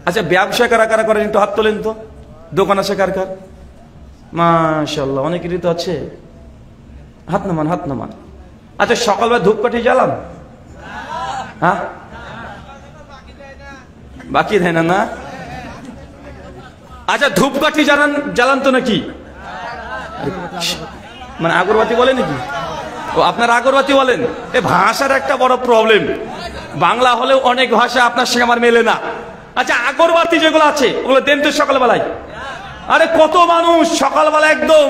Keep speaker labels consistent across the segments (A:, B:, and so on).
A: আচ্ছা, ব্যবসা কারা কারা করেন একটু হাত তোলেন তো। দোকান আছে কার কার? মাশাআল্লাহ, অনেকেরই তো আছে। হাত নামান, হাত নামান। আচ্ছা, সকালবেলা ধূপকাঠি জ্বালান? হ্যাঁ, বাকি দেয় না? না, আচ্ছা, ধূপকাঠি জ্বালান তো নাকি? মানে আগরবাতি বলে নাকি? ও, আপনারা আগরবাতি বলেন। এ ভাষার একটা বড় প্রবলেম। বাংলা হলেও অনেক ভাষা আপনার সঙ্গে আমার মেলে না। আচ্ছা, আগরবাতি যেগুলো আছে ওগুলো দেন তো সকালবেলায়। আরে কত মানুষ সকালবেলা একদম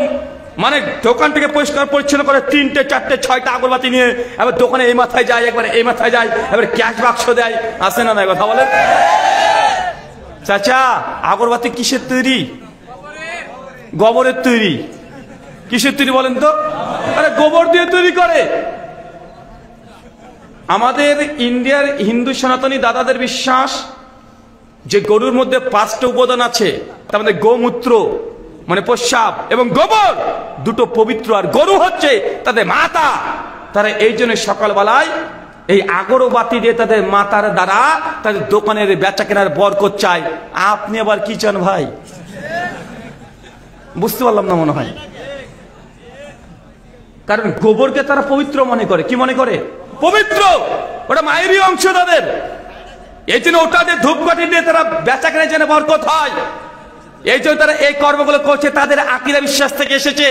A: মানে দোকান থেকে পরিষ্কার পরিচ্ছন্ন করে 3টে 4টে 6টা আগরবাতি নিয়ে এবার দোকানে এই মাথায় যায়, একবার এই মাথায় যায়, এবার ক্যাশ বাক্স দেয়। আসে না? কথা বলেন। চাচা, আগরবাতি কিসের তৈরি? গোবরের তৈরি। কিসের তৈরি বলেন তো? আরে গোবর দিয়ে তৈরি করে। আমাদের ইন্ডিয়ার হিন্দু সনাতনী দাদাদের বিশ্বাস যে গরুর মধ্যে 5টা উপাদান আছে। তার মধ্যে গোমূত্র মানে প্রস্রাব এবং গোবর দুটো পবিত্র, আর গরু হচ্ছে তাদের মাতা। তারা এই জন্য সকালবেলায় এই আগরবাতি দিয়ে তাদের মাতার দ্বারা তাদের দোকানের বেচা কেনার বরকত চায়। আপনি আবার কি চান ভাই? বুঝতে পারলাম না মনে হয়। কারণ গোবরকে তারা পবিত্র মনে করে। কি মনে করে? পবিত্র। ওটা মায়েরই অংশ তাদের। এই জন্য ওটা দিয়ে ধূপকাঠি দিয়ে তারা বেচা কেনার জন্য বরকত হয়। এই জন্য তারা এই কর্মগুলো করছে, তাদের আকীদা বিশ্বাস থেকে এসেছে।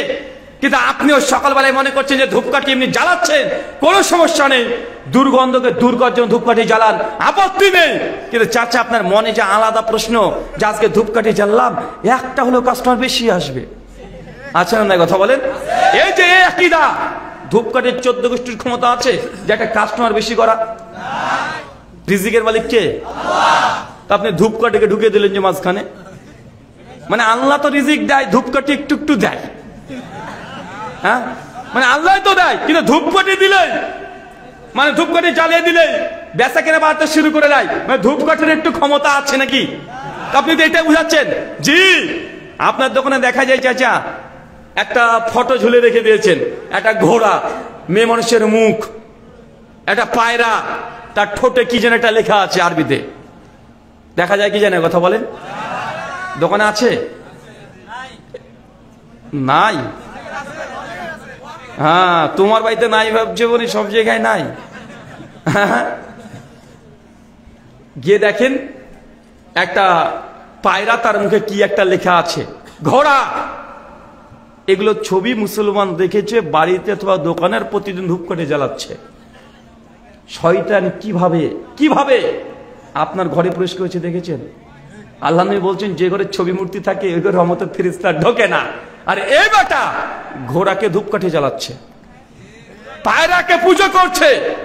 A: কিন্তু আপনিও সকালবেলায় মনে করছেন যে ধূপকাঠি এমনি জ্বালাচ্ছেন, কোনো সমস্যা নেই, দুর্গন্ধকে দূর করার জন্য ধূপকাঠি জ্বালান, আপত্তি নেই। কিন্তু চাচা, আপনার মনে যে আলাদা প্রশ্ন যে আজকে ধূপকাঠি জ্বাললাম, একটা হলেও কাস্টমার বেশি আসবে। আচ্ছা না? কথা বলেন। এই যে আকীদা, ধূপকাঠির 14 গোষ্ঠীর ক্ষমতা আছে যে একটা কাস্টমার বেশি করা। রিজিকের মালিক কে? তা আপনি ধূপকাঠিকে ঢুকিয়ে দিলেন যে মাঝখানে। মানে আল্লাহ তো রিজিক দেয়, ধূপকাঠি একটু একটু দেয়। হ্যাঁ, মানে আল্লাহ তো দেয়, কিন্তু ধূপকাঠি দিলে মানে ধূপকাঠি জ্বালিয়ে দিলে বেচা কেনা বাড়তে শুরু করে দেয়। মানে ধূপকাঠির একটু ক্ষমতা আছে নাকি? আপনি তো এটাই বুঝাচ্ছেন? জি, আপনার দোকানে দেখা যায় চাচা একটা ফটো ঝুলে রেখে দিয়েছেন, একটা ঘোড়া, মেয়ে মানুষের মুখ, একটা পায়রা, তার ঠোঁটে কি যেন একটা লেখা আছে আরবিতে। দেখা যায় কি জানে? কথা বলেন। দোকানে আছে? নাই? হ্যাঁ, তোমার বাড়িতে নাই ভাবছে বলি, সব জায়গায় নাই। গিয়ে দেখেন একটা পায়রা, তার মুখে কি একটা লেখা আছে, ঘোড়া। এগুলো ছবি মুসলমান দেখেছে, বাড়িতে অথবা দোকানের প্রতিদিন ধূপকাঠি জ্বালাচ্ছে। শয়তান কিভাবে কিভাবে আপনার ঘরে প্রবেশ করেছে দেখেছেন? আল্লাহ নবী বলছেন যে ঘরে ছবি মূর্তি থাকে ওই ঘরে রহমতের ফেরেশতা ঢোকে না। আর এই বেটা ঘোড়াকে ধূপকাঠি জ্বালাচ্ছে, পায়রাকে পুজো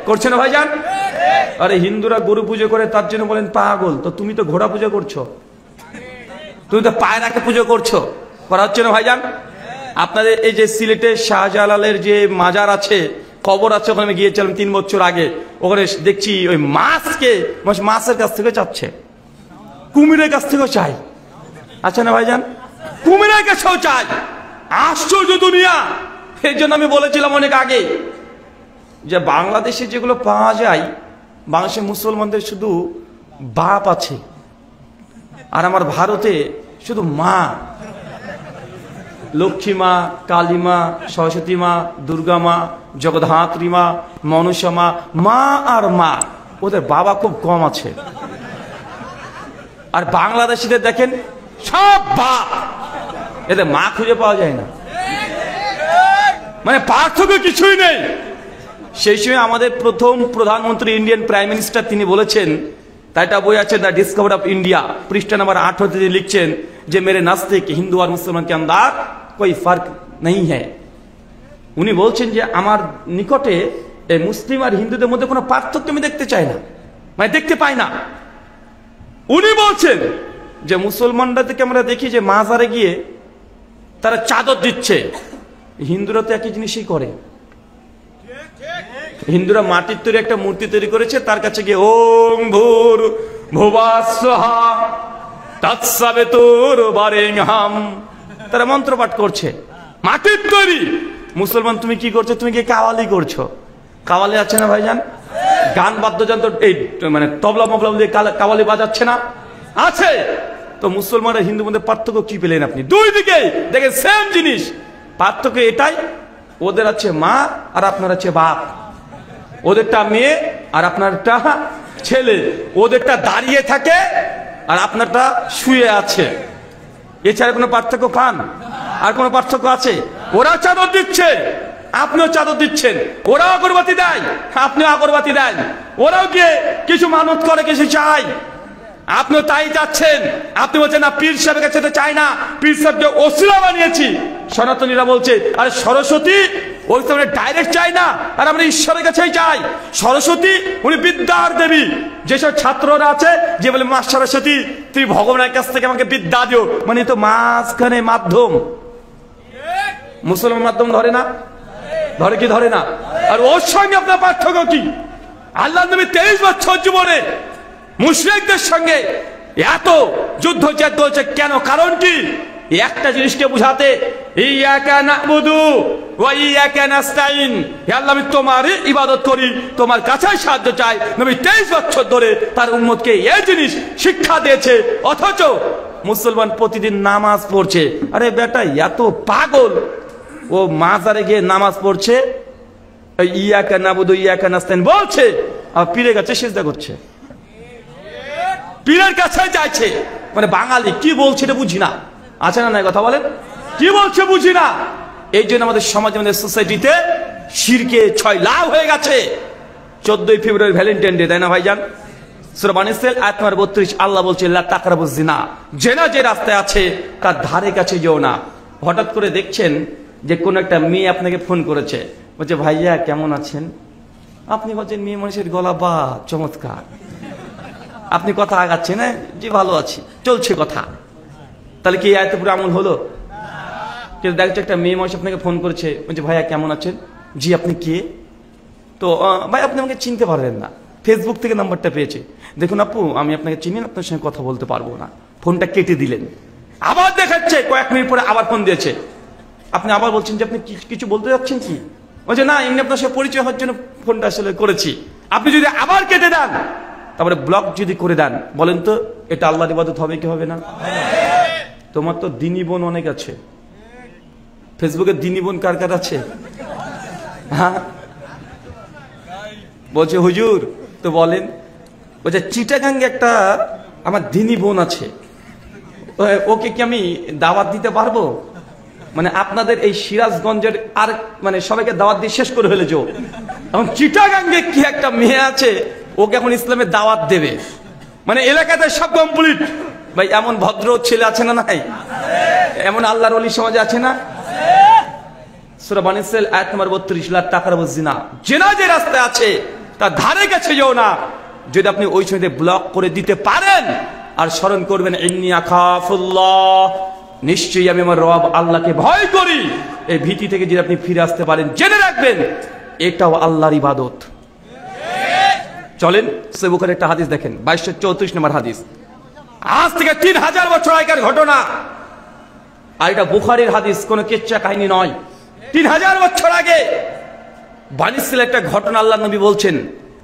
A: করছে না ভাইজান? আরে হিন্দুরা গরু পুজো করে, তার জন্য বলেন পাগল। তো তুমি তো ঘোড়া পুজো করছো, তুমি তো পায়রাকে পুজো করছো, করা হচ্ছে না ভাইজান? আপনাদের এই যে সিলেটে শাহজালালের যে মাজার আছে, কবর আছে, ওখানে আমি গিয়েছিলাম 3 বছর আগে। ওখানে দেখছি ওই মাছের কাছ থেকে চাচ্ছে, কুমিরের কাছ থেকেও চাই। আচ্ছা না ভাইজান? কুমিরের কাছেও চাই। আশ্চর্য দুনিয়া। এই জন্য আমি বলেছিলাম অনেক আগে যে বাংলাদেশে যেগুলো পাওয়া যায়, বাংলাদেশের মুসলমানদের শুধু বাপ আছে, আর আমার ভারতে শুধু মা। লক্ষ্মী মা, কালী মা, সরস্বতী মা, দুর্গা মা, জগদ্ধাত্রী মা, মনসা মা, মা আর মা, ওদের বাবা খুব কম আছে। আর বাংলাদেশিদের দেখেন সব বাপ, এদের মা খুঁজে পাওয়া যায় না। মানে পার্থক্য কিছুই নেই। সেই সময় আমাদের প্রথম প্রধানমন্ত্রী, ইন্ডিয়ান প্রাইম মিনিস্টার, তিনি বলেছেন, তাই একটা বই আছে দ্য ডিসকভারি অফ ইন্ডিয়া, পৃষ্ঠা নাম্বার 18 তিনি লিখছেন যে মেরে নাস্তিক হিন্দু আর মুসলমান কে अंदर कोई फर्क नहीं है। উনি বলছেন যে আমার নিকটে এই মুসলিম আর হিন্দুদের মধ্যে কোনো পার্থক্য আমি দেখতে চাই না, মানে দেখতে পাই না। উনি বলছেন যে মুসলমানরা থেকে আমরা দেখি যে মাজারে গিয়ে তারা চাদর দিচ্ছে, হিন্দুরা তো একই জিনিসই করে। হিন্দুরা মাটির তৈরি একটা মূর্তি তৈরি করেছে, তার কাছে গিয়ে ওম ভূর ভুবস্বহা তৎসবিতুর বরেণ্যম, তারা মন্ত্র পাঠ করছে, মাটির তৈরি। মুসলমান তুমি কি করছো? তুমি কি কাওয়ালি করছো? কাওয়ালি আছে না ভাইজান? গান বাদ্যযন্ত্র এই মানে তবলা মবলা দিয়ে কাওয়ালি বাজাচ্ছে না? আছে। তো মুসলমান আর হিন্দুর মধ্যে পার্থক্য কি পেলেন আপনি? দুই দিকে দেখেন সেম জিনিস, পার্থক্য এটাই, ওদের আছে মা আর আপনার আছে বাপ, ওদেরটা মেয়ে আর আপনারটা ছেলে, ওদেরটা দাঁড়িয়ে থাকে আর আপনারটা শুয়ে আছে। এছাড়া কোনো পার্থক্য পান? আর কোনো পার্থক্য আছে? ওরা চাদর দিচ্ছে, আপনিও চাদর দিচ্ছেন, ওরাও আগরবাতি দেয়, আপনিও আগরবাতি দেন, ওরাও গিয়ে কিছু মানত করে, কিছু চায়, আপনিও তাই চাচ্ছেন। আপনি বলছেন না পীর সাহেবের কাছে তো চাই না, পীর সাহেবকে ওসিলা বানিয়েছি। সনাতনীরা বলছে আরে সরস্বতী ওই আমরা ডাইরেক্ট চাই না, আর আমরা ঈশ্বরের কাছেই চাই। সরস্বতী উনি বিদ্যার দেবী। যেসব ছাত্ররা আছে যে বলে মা সরস্বতী তুমি ভগবানের কাছ থেকে আমাকে বিদ্যা দিও, মানে তো মাঝখানে মাধ্যম। মুসলমান মাধ্যম ধরে না? ধরে কি ধরে না? আর ওর সঙ্গে আপনার পার্থক্য কি? আল্লাহ নবী 23 বছর জীবনে মুশরিকদের সঙ্গে এত যুদ্ধ চেদ্দ হচ্ছে কেন? কারণ কি? একটা জিনিসকে বুঝাতে, ইয়াকা নাবুদু ওয়া ইয়াকা নাস্তাইন, হে আল্লাহ আমি তোমারই ইবাদত করি, তোমার কাছেই সাহায্য চাই। নবী 23 বছর ধরে তার উম্মতকে এই জিনিস শিক্ষা দিয়েছে, অথচ মুসলমান প্রতিদিন নামাজ পড়ছে। আরে বেটা এত পাগল, ও মাজারে গিয়ে নামাজ পড়ছে, ইয়াকা নাবুদু ইয়াকা নাস্তাইন বলছে, আর পীরের কাছে সিজদা করছে, পীরের কাছে চাইছে। মানে বাঙালি কি বলছে এটা বুঝি না, আছে না নাই কথা বলেন? কি বলছে বুঝি না। এই জন্য আমাদের সমাজে, আমাদের সোসাইটিতে শিরকে 6 লাভ হয়ে গেছে। 14 ফেব্রুয়ারি ভ্যালেন্টাইন ডে, তাই না ভাইজান? সূরা বানী ইসরাঈল আয়াত নম্বর 32 আল্লাহ বলছে লা তাকরাবুজ জিনা, জেনা যে রাস্তায় আছে তার ধারে কাছে যেও না। হঠাৎ করে দেখছেন যে কোন একটা মেয়ে আপনাকে ফোন করেছে, বলছে ভাইয়া কেমন আছেন? আপনি বলছেন মেয়ে মানুষের গলা বা চমৎকার, আপনি কথা আগাচ্ছেন, হ্যাঁ জি ভালো আছি, চলছে কথা। তাহলে কি আয়াতে পুরো আমল হলো? কিন্তু দেখছো একটা মেয়ে মানুষ আপনাকে ফোন করেছে, বলছে ভাইয়া কেমন আছেন? জি আপনি কে? তো ভাই আপনি আমাকে চিনতে পারবেন না, ফেসবুক থেকে নাম্বারটা পেয়েছে। দেখুন আপু আমি আপনাকে চিনি না, আপনার সঙ্গে কথা বলতে পারবো না। ফোনটা কেটে দিলেন। আবার দেখাচ্ছে কয়েক মিনিট পরে আবার ফোন দিয়েছে, আপনি আবার বলছেন যে আপনি কিছু বলতে যাচ্ছেন কি? বলছে না এমনি আপনার সাথে পরিচয় হওয়ার জন্য ফোনটা আসলে করেছি। আপনি যদি আবার কেটে দেন, তারপরে ব্লক যদি করে দেন, বলেন তো এটা আল্লাহর ইবাদত হবে কি হবে না? তোমার তো দিনী বোন অনেক আছে, ফেসবুকে দিনী বোন কার কার আছে? হ্যাঁ বলছে হুজুর তো বলেন। বলছে চিটাগাঙ্গে একটা আমার দিনী বোন আছে, ওকে কি আমি দাওয়াত দিতে পারবো? মানে আপনাদের এই সিরাজগঞ্জের আর মানে সবাইকে দাওয়াত দিয়ে শেষ করে ফেলেছো, এখন চিটাগাঙ্গে কি একটা মেয়ে আছে, ওকে এখন ইসলামের দাওয়াত দেবে। মানে এলাকাতে সব কমপ্লিট। ভাই এমন ভদ্র ছেলে আছে না নাই? এমন আল্লাহর ওলি সমাজে আছে না? সূরা বানী ইসরাঈল আয়াত নম্বর 32 লা তাকরাবুজ জিনা, জিনা যে রাস্তায় আছে তার ধারে কাছে যেও না। যদি আপনি ওই সময় ব্লক করে দিতে পারেন আর স্মরণ করবেন ইন্নী আখাফুল্লাহ, নিশ্চয়ই আমি আমার রব আল্লাহকে ভয় করি, এই ভীতি থেকে যদি আপনি ফিরে আসতে পারেন, জেনে রাখবেন এটাও আল্লাহর ইবাদত। চলেন সহিহ বুখারীর একটা হাদিস দেখেন, 2234 নম্বর হাদিস। আজ থেকে 3000 বছর আগের ঘটনা, আর এটা বুখারীর হাদিস, কোনো কিচ্ছা কাহিনী নয়। 3000 বছর আগে বানী ইসরাঈলের একটা ঘটনা আল্লাহ নবী বলছেন,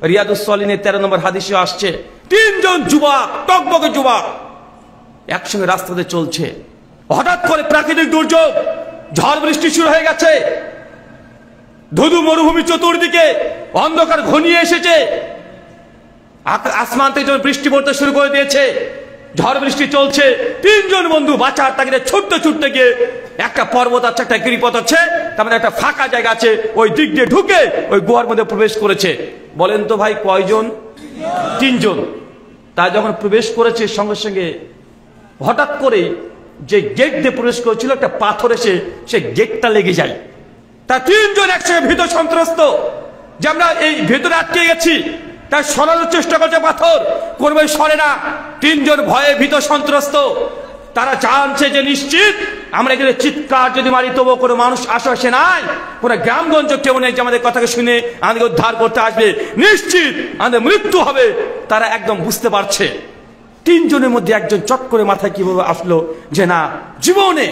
A: রিয়াদুস সালিহিনের 13 নম্বর হাদিসে আসছে। 3 জন যুবক, টকবকে যুবক একসঙ্গে রাস্তাতে চলছে। হঠাৎ করে প্রাকৃতিক দুর্যোগ, ঝড় বৃষ্টি শুরু হয়ে গেছে, ধুধু মরুভূমি, চতুর্দিকে অন্ধকার ঘনিয়ে এসেছে, আসমান থেকে বৃষ্টি পড়তে শুরু করে দিয়েছে, ঝড় বৃষ্টি চলছে। 3 জন বন্ধু বাঁচার তাগিদে ছুটতে ছুটতে গিয়ে একটা পর্বত আছে, একটা গিরিপথ আছে, তার মধ্যে একটা ফাঁকা জায়গা আছে, ওই দিক দিয়ে ঢুকে ওই গুহার মধ্যে প্রবেশ করেছে। বলেন তো ভাই কয়জন? 3 জন। তা যখন প্রবেশ করেছে সঙ্গে সঙ্গে হঠাৎ করে যে গেট দিয়ে প্রবেশ করেছিল একটা পাথর এসে সে গেটটা লেগে যায়। তা 3 জন একসঙ্গে ভীত সন্ত্রস্ত যে আমরা এই ভেতরে আটকে গেছি। তাই সরানোর চেষ্টা করছে পাথর, করবে সরে না। 3 জন ভয়ে ভীত সন্ত্রস্ত। তারা জানছে যে নিশ্চিত আমরা এখানে চিৎকার যদি মারি তবুও কোনো মানুষ আশেপাশে নাই, কোনো গ্রামগঞ্জ কেউ নেই যে আমাদের কথাকে শুনে আমাদেরকে উদ্ধার করতে আসবে, নিশ্চিত আমাদের মৃত্যু হবে। তারা একদম বুঝতে পারছে। 3 জনের মধ্যে একজন চট করে মাথায় কিভাবে আসলো যে না, জীবনে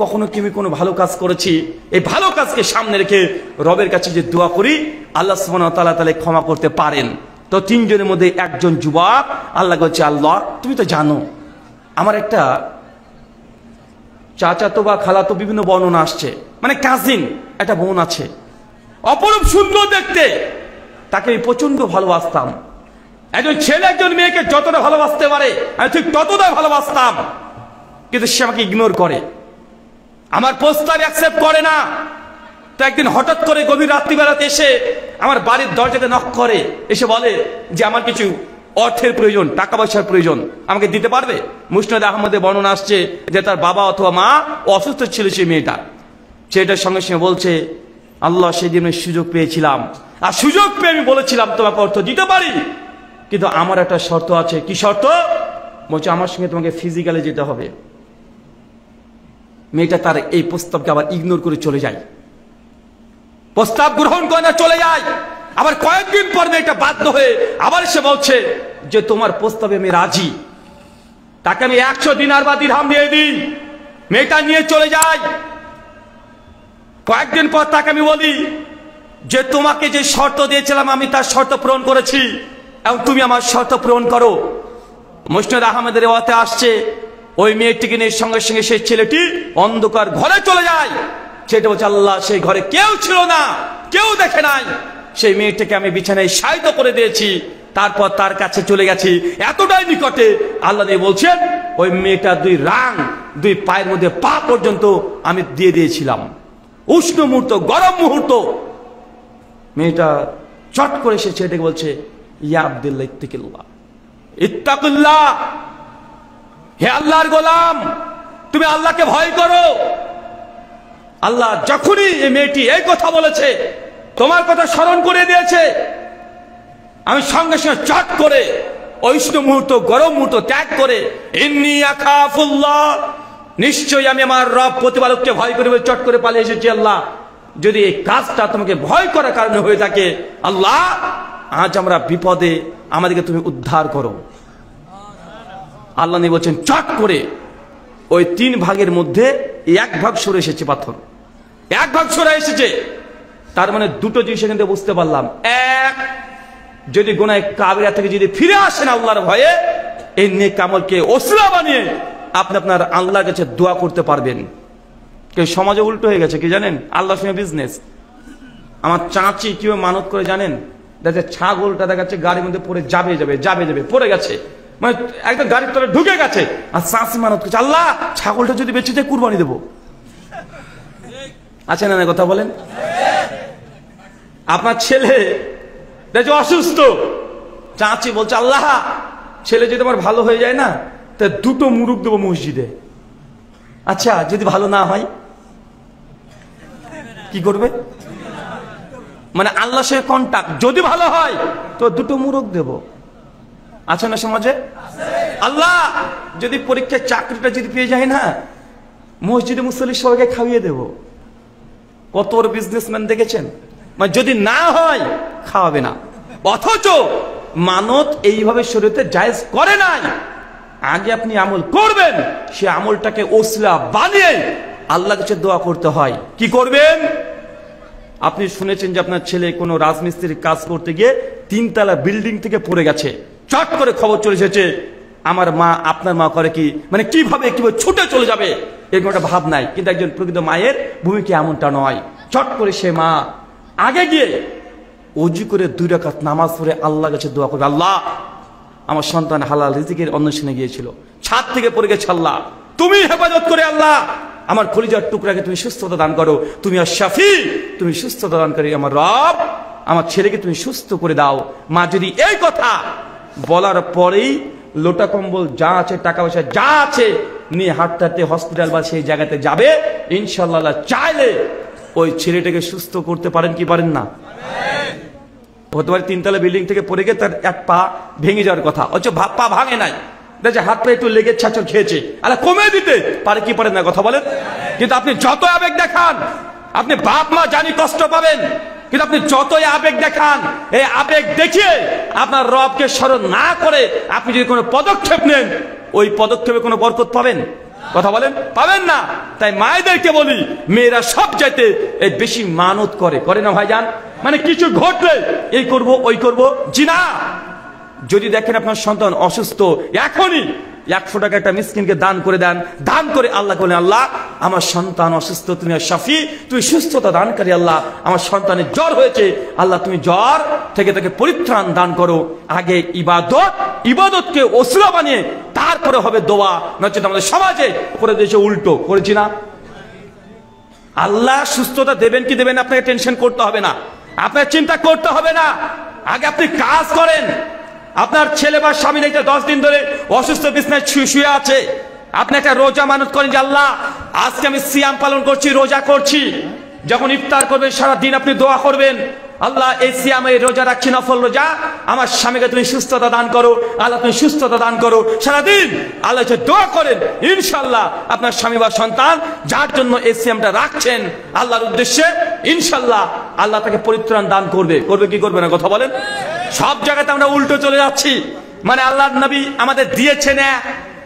A: কখনো কি আমি কোনো ভালো কাজ করেছি, এই ভালো কাজকে সামনে রেখে রবের কাছে যে দোয়া করি আল্লাহ সুবহানাহু ওয়া তাআলা তাহলে ক্ষমা করতে পারেন। তো 3 জনের মধ্যে একজন যুবক আল্লাহ বলছে, আল্লাহ তুমি তো জানো আমার একটা চাচাতো বা খালাতো বিভিন্ন বর্ণনা আসছে, মানে কাজিন একটা বোন আছে, অপরূপ সুন্দর দেখতে, তাকে আমি প্রচন্ড ভালোবাসতাম। একজন ছেলে একজন মেয়েকে যতটা ভালোবাসতে পারে আমি ঠিক ততটাই ভালোবাসতাম, কিন্তু সে আমাকে ইগনোর করে, আমার প্রস্তাব অ্যাকসেপ্ট করে না। তো একদিন হঠাৎ করে গভীর রাত্রিবেলাতে এসে আমার বাড়ির দরজাতে নক করে, এসে বলে যে আমার কিছু অর্থের প্রয়োজন, টাকা পয়সার প্রয়োজন, আমাকে দিতে পারবে? মুসনাদ আহমদে বর্ণনা আসছে যে তার বাবা অথবা মা অসুস্থ ছিল সেই মেয়েটা। সেটার সঙ্গে সঙ্গে বলছে, আল্লাহ সেদিন সুযোগ পেয়েছিলাম, আর সুযোগ পেয়ে আমি বলেছিলাম তোমাকে অর্থ দিতে পারি, কিন্তু আমার একটা শর্ত আছে। কি শর্ত? বলছে আমার সঙ্গে তোমাকে ফিজিক্যালি যেতে হবে। মেয়েটা তার এই প্রস্তাবকে আবার ইগনোর করে চলে যায়, প্রস্তাব গ্রহণ করে না, চলে যায়। আবার কয়েকদিন পর মেয়েটা বাধ্য হয়ে আবার সে বলছে যে তোমার প্রস্তাবে আমি রাজি। তাকে আমি 100 দিনার বা দিরহাম দিয়ে দিই, মেয়েটা নিয়ে চলে যায়। কয়েকদিন পর তাকে আমি বলি যে তোমাকে যে শর্ত দিয়েছিলাম আমি তার শর্ত পূরণ করেছি, এবং তুমি আমার শর্ত পূরণ করো। মুসনাদ আহমদের রিওয়ায়াতে আসছে ওই মেয়েটিকে নিয়ে সঙ্গে সঙ্গে সেই ছেলেটি অন্ধকার ঘরে চলে যায়। সেটা বলছে আল্লাহ সেই ঘরে কেউ ছিল না, কেউ দেখে নাই, সেই মেয়েটাকে আমি বিছানায় শায়িত করে দিয়েছি, তারপর তার কাছে চলে গেছি এতটাই নিকটে। আল্লাহ দিয়ে বলছেন ওই মেয়েটা 2 রাং 2 পায়ের মধ্যে পা পর্যন্ত আমি দিয়ে দিয়েছিলাম। উষ্ণ মুহূর্ত, গরম মুহূর্ত। মেয়েটা চট করে সে ছেলেটাকে বলছে, ইয়া আব্দুল্লাহ ইত্তাকিল্লাহ, ইত্তাকুল্লাহ, হে আল্লাহর গোলাম তুমি আল্লাহকে ভয় করো। আল্লাহ যখনই এই মেয়েটি এই কথা বলেছে, তোমার কথা স্মরণ করে দিয়েছে, আমি সঙ্গে সঙ্গে চট করে উষ্ণ মুহূর্ত, গরম মুহূর্ত ত্যাগ করে ইন্নী আখাফুল্লাহ, নিশ্চয়ই আমি আমার রব প্রতিপালককে ভয় করি বলে চট করে পালিয়ে এসেছি। আল্লাহ যদি এই কাজটা তোমাকে ভয় করার কারণে হয়ে থাকে, আল্লাহ আজ আমরা বিপদে, আমাদেরকে তুমি উদ্ধার করো। আল্লাহ বলছেন চট করে ওই 3 ভাগের মধ্যে 1 ভাগ সরে এসেছে, পাথর 1 ভাগ সরে এসেছে। তার মানে 2টো জিনিস এখান থেকে বুঝতে পারলাম। 1, যদি গুনাহ কাবিরা থেকে যদি ফিরে আসেন আল্লাহর ভয়ে, এই নেক আমলকে ওসিলা বানিয়ে আপনি আপনার আল্লাহর কাছে দোয়া করতে পারবেন। কেউ সমাজে উল্টো হয়ে গেছে কি জানেন? আল্লাহর সঙ্গে বিজনেস। আমার চাচি কিভাবে মানত করে জানেন? দেখে ছাগলটা দেখাচ্ছে গাড়ির মধ্যে পড়ে যাবে পড়ে গেছে, মানে একদম গাড়ির তলে ঢুকে গেছে, আর চাচি মানত করছে আল্লাহ ছাগলটা যদি বেঁচে যায় কুরবানি দেবো। আছে না কথা বলেন? আপনার ছেলে দেখো অসুস্থ, চাচি বলছে আল্লাহ ছেলে যদি আমার ভালো হয়ে যায় না, তা 2টো মুরগ দেবো মসজিদে। আচ্ছা যদি ভালো না হয় কি করবে? মানে আল্লাহর সঙ্গে কন্টাক্ট, যদি ভালো হয় তো 2টো মুরগ দেব। আছে না সমাজে? আল্লাহ যদি পরীক্ষায় চাকরিটা যদি পেয়ে যায় না, মসজিদে মুসল্লি সবাইকে খাইয়ে দেব। কত বড় বিজনেসম্যান দেখেছেন? মানে যদি না হয় খাওয়াবে না। অথচ মানত এইভাবে শরীয়তে জায়েজ করে নাই। আগে আপনি আমল করবেন, সে আমলটাকে ওসিলা বানিয়ে আল্লাহর কাছে দোয়া করতে হয়। কি করবেন? আপনি শুনেছেন যে আপনার ছেলে কোনো রাজমিস্ত্রির কাজ করতে গিয়ে 3 তলা বিল্ডিং থেকে পড়ে গেছে, চট করে খবর চলে এসেছে। আমার মা, আপনার মা করে কি, মানে কিভাবে ছুটে চলে যাবে এরকম একটা ভাব নাই। কিন্তু একজন প্রকৃত মায়ের ভূমিকা এমনটা নয়। চট করে সে মা আগে গিয়ে ওযু করে 2 রাকাত নামাজ পড়ে আল্লাহর কাছে দোয়া করবে, আল্লাহ আমার সন্তান হালাল রিজিকের অন্বেষণে গিয়েছিল, ছাদ থেকে পড়ে গেছে, আল্লাহ তুমি হেফাজত করে, আল্লাহ আমার কলিজার টুকরাকে তুমি সুস্থতা দান করো, তুমি আশ-শাফি, তুমি সুস্থতা দানকারী আমার রব, আমার ছেলেকে তুমি সুস্থ করে দাও। মা যদি এই কথা বলার পরেই লোটা কম্বল যা আছে, টাকা পয়সা যা আছে নিয়ে হাঁটতে হাঁটতে হসপিটাল বা সেই জায়গাতে যাবে, ইনশাআল্লাহ চাইলে ওই ছেলেটাকে সুস্থ করতে পারেন কি পারেন না? হতে পারে 3 তলা বিল্ডিং থেকে পড়ে গিয়ে তার 1 পা ভেঙে যাওয়ার কথা, অথচ পা ভাঙে নাই, দেখছে হাত পা একটু লেগে ছাচড় খেয়েছে, আরে কমে দিতে পারে কি পারেন না? কথা বলেন। কিন্তু আপনি যত আবেগ দেখান, আপনি বাপ মা জানি কষ্ট পাবেন, কিন্তু আপনি যতই আবেগ দেখান, এই আবেগ দেখিয়ে আপনার রবকে স্মরণ না করে আপনি যদি কোনো পদক্ষেপ নেন, ওই পদক্ষেপে কোনো বরকত পাবেন? কথা বলেন, পাবেন না। তাই মায়েদেরকে বলি, মেয়েরা সব চাইতে এই বেশি মানত করে না ভাইজান? মানে কিছু ঘটলে এই করব ওই করব, জি না। যদি দেখেন আপনার সন্তান অসুস্থ, এখনই 100 টাকা একটা মিসকিনকে দান করে দেন, দান করে আল্লাহ বলেন, আল্লাহ আমার সন্তান অসুস্থ, তুমি শাফি, তুমি সুস্থতা দানকারী, আল্লাহ আমার সন্তানের জ্বর হয়েছে, আল্লাহ তুমি জ্বর থেকে তাকে পরিত্রাণ দান করো। আগে ইবাদতকে ওসিলা বানিয়ে তারপরে হবে দোয়া, নচেত আমাদের সমাজে করে দিয়েছে উল্টো। করেছি না? আল্লাহ সুস্থতা দেবেন কি দেবেন আপনাকে টেনশন করতে হবে না, আপনার চিন্তা করতে হবে না। আগে আপনি কাজ করেন। আপনার ছেলে বা স্বামী দেখতে 10 দিন ধরে অসুস্থ বিছানায় শুয়ে আছে, আপনি একটা রোজা মানত করেন যে আল্লাহ আজকে আমি সিয়াম পালন করছি, রোজা করছি। যখন ইফতার করবেন সারা দিন আপনি দোয়া করবেন, আল্লাহ এই সিয়ামে রোজা রাখছি, নফল রোজা, আমার স্বামীকে তুমি সুস্থতা দান করো, আল্লাহ তুমি সুস্থতা দান করো। সারাদিন আল্লাহ দোয়া করেন, ইনশাল্লাহ আপনার স্বামী বা সন্তান যার জন্য এই সিয়ামটা রাখছেন আল্লাহর উদ্দেশ্যে, ইনশাল্লাহ আল্লাহ তাকে পরিত্রাণ দান করবে। করবে কি করবে না কথা বলেন? সব জায়গাতে আমরা উল্টো চলে যাচ্ছি। মানে আল্লাহর নবী আমাদের দিয়েছেন,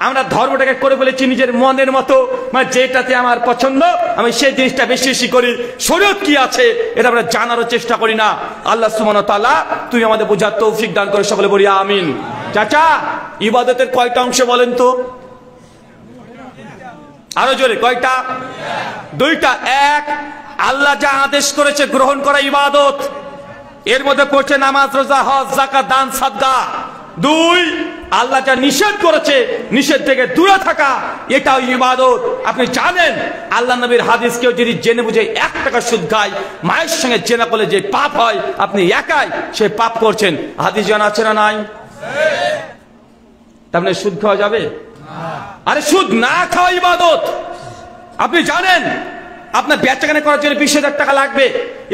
A: আমরা ধর্মটাকে করে ফেলেছি নিজের মনের মতো, মানে যেটাতে আমার পছন্দ আমি সেই জিনিসটা বেশি বেশি করি। শরীয়ত কি আছে এটা আমরা জানারও চেষ্টা করি না। আল্লাহ সুবহানাহু ওয়া তাআলা তুমি আমাদের বোঝার তৌফিক দান করে, সকলে বলি আমিন। চাচা, ইবাদতের কয়টা অংশ বলেন তো? আরো জোরে, কয়টা? 2টা। 1, আল্লাহ যা আদেশ করেছে গ্রহণ করা ইবাদত, এর মধ্যে পড়ছে নামাজ, রোজা, হজ, যাকাত, দান, সাদকা। 2, আল্লাহ যা নিষেধ করেছে নিষেধ থেকে দূরে থাকা, এটাও ইবাদত। আপনি জানেন আল্লাহ নবীর হাদিস, কেউ যদি জেনে বুঝে 1 টাকা সুদ খায়, মায়ের সঙ্গে জেনা করলে যে পাপ হয় আপনি একাই সে পাপ করছেন। হাদিস জানা আছে না নাই? তার মানে সুদ খাওয়া যাবে? আরে সুদ না খাওয়া ইবাদত। আপনি জানেন আপনার বেচাকেনা করার জন্য 20,000 টাকা লাগবে,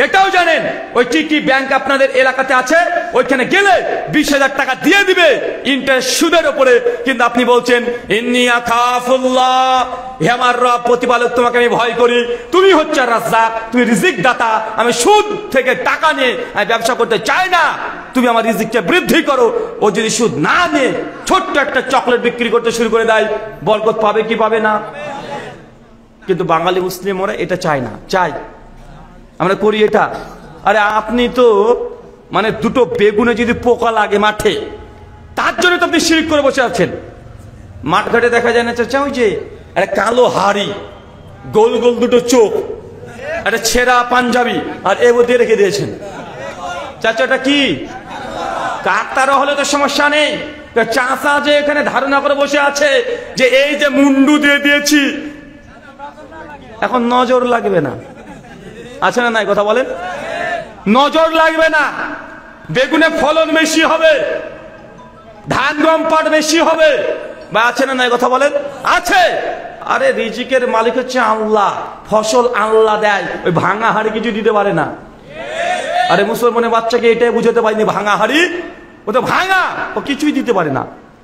A: এটাও জানেন। ওই টিটি ব্যাংক আপনাদের এলাকাতে আছে, ওইখানে গেলে 20,000 টাকা দিয়ে দিবে ইন্টারেস্ট সুদের উপরে। কিন্তু আপনি বলছেন ইন্নী আখাফুল্লাহ, হে আমার রব প্রতিপালক, তোমাকে আমি ভয় করি, তুমি হচ্ছে রাজ্জাক, তুমি রিজিক দাতা, আমি সুদ থেকে টাকা নিয়ে আমি ব্যবসা করতে চাই না, তুমি আমার রিজিকটা বৃদ্ধি করো। ও যদি সুদ না নিয়ে ছোট্ট একটা চকলেট বিক্রি করতে শুরু করে দেয়, বরকত পাবে কি পাবে না? কিন্তু বাঙালি মুসলিম ওরা এটা চায় না, চাই আমরা করি এটা। আরে আপনি তো মানে 2টো বেগুনে যদি পোকা লাগে মাঠে, তার জন্য তো আপনি শিরক করে বসে আছেন। মাঠ ঘাটে দেখা যায় না চাচা, ওই যে একটা কালো হাড়ি, গোল গোল 2টো চোখ, একটা ছেঁড়া পাঞ্জাবি, আর এ দিয়ে রেখে দিয়েছেন। চাচা এটা কি? কাকতারা হলে তো সমস্যা নেই, চাচা যে এখানে ধারণা করে বসে আছে যে এই যে মুন্ডু দিয়ে দিয়েছি, এখন নজর লাগবে না, আছে না নাই কথা বলেন? নজর লাগবে না, বেগুনে ফলন বেশি হবে, ধান গম পাট বেশি হবে, বা আছে না নাই কথা বলেন? আছে। আরে রিজিকের মালিক হচ্ছে আল্লাহ, ফসল আল্লাহ দেয়, ওই ভাঙা হাড়ি কিছু দিতে পারে না। আরে মুসলমানের বাচ্চাকে এটাই বুঝাতে পারিনি, ভাঙা হাড়ি ও তো ভাঙা, ও কিছুই দিতে পারে না।